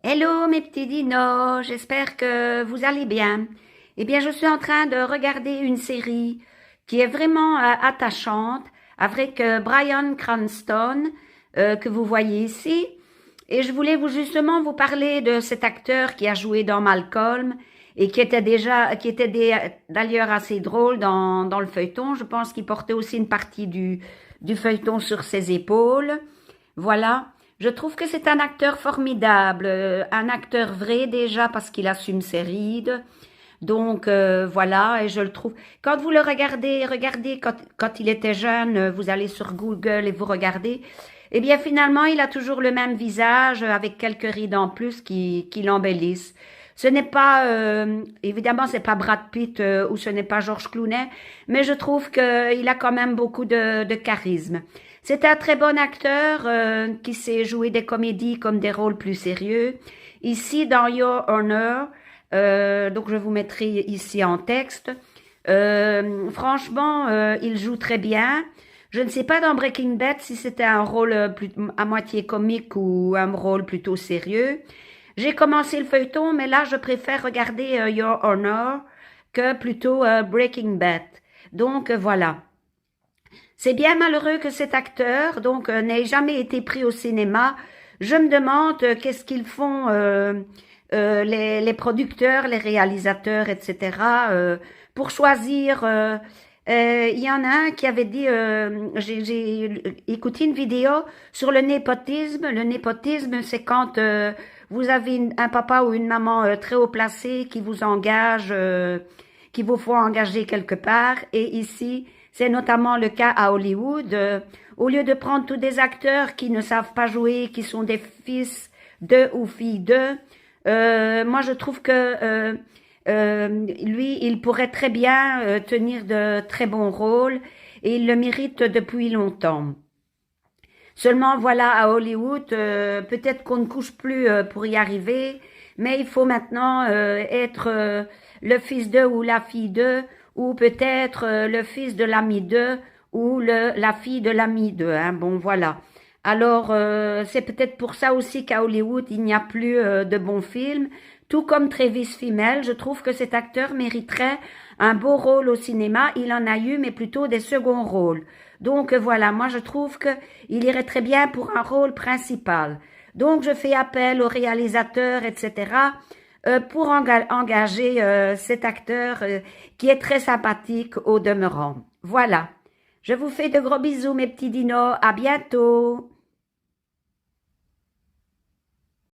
Hello mes petits dinos, j'espère que vous allez bien. Eh bien, je suis en train de regarder une série qui est vraiment attachante avec Bryan Cranston que vous voyez ici. Et je voulais justement vous parler de cet acteur qui a joué dans Malcolm et qui était d'ailleurs assez drôle dans le feuilleton. Je pense qu'il portait aussi une partie du feuilleton sur ses épaules. Voilà. Je trouve que c'est un acteur formidable, un acteur vrai déjà parce qu'il assume ses rides. Donc voilà, et je le trouve. Quand vous le regardez quand il était jeune, vous allez sur Google et vous regardez. Eh bien finalement, il a toujours le même visage avec quelques rides en plus qui l'embellissent. Ce n'est pas, évidemment, c'est pas Brad Pitt ou ce n'est pas George Clooney, mais je trouve qu'il a quand même beaucoup de charisme. C'est un très bon acteur qui sait jouer des comédies comme des rôles plus sérieux. Ici, dans Your Honor, donc je vous mettrai ici en texte. Franchement, il joue très bien. Je ne sais pas dans Breaking Bad si c'était un rôle à moitié comique ou un rôle plutôt sérieux. J'ai commencé le feuilleton, mais là, je préfère regarder Your Honor que plutôt Breaking Bad. Donc, voilà. C'est bien malheureux que cet acteur donc n'ait jamais été pris au cinéma. Je me demande qu'est-ce qu'ils font les producteurs, les réalisateurs, etc. Pour choisir. Il y en a un qui avait dit, j'ai écouté une vidéo sur le népotisme. Le népotisme, c'est quand vous avez un papa ou une maman très haut placé qui vous engage, qui vous faut engager quelque part. Et ici, c'est notamment le cas à Hollywood. Au lieu de prendre tous des acteurs qui ne savent pas jouer, qui sont des fils de ou filles de, moi je trouve que lui, il pourrait très bien tenir de très bons rôles et il le mérite depuis longtemps. Seulement, voilà, à Hollywood, peut-être qu'on ne couche plus pour y arriver, mais il faut maintenant être le fils d'eux ou la fille d'eux, ou peut-être le fils de l'ami d'eux ou la fille de l'ami d'eux. Hein. Bon, voilà. Alors, c'est peut-être pour ça aussi qu'à Hollywood, il n'y a plus de bons films. Tout comme Travis Fimmel, je trouve que cet acteur mériterait un beau rôle au cinéma. Il en a eu, mais plutôt des seconds rôles. Donc voilà, moi je trouve que il irait très bien pour un rôle principal. Donc je fais appel aux réalisateurs, etc. Pour engager cet acteur qui est très sympathique au demeurant. Voilà. Je vous fais de gros bisous mes petits dinos. À bientôt.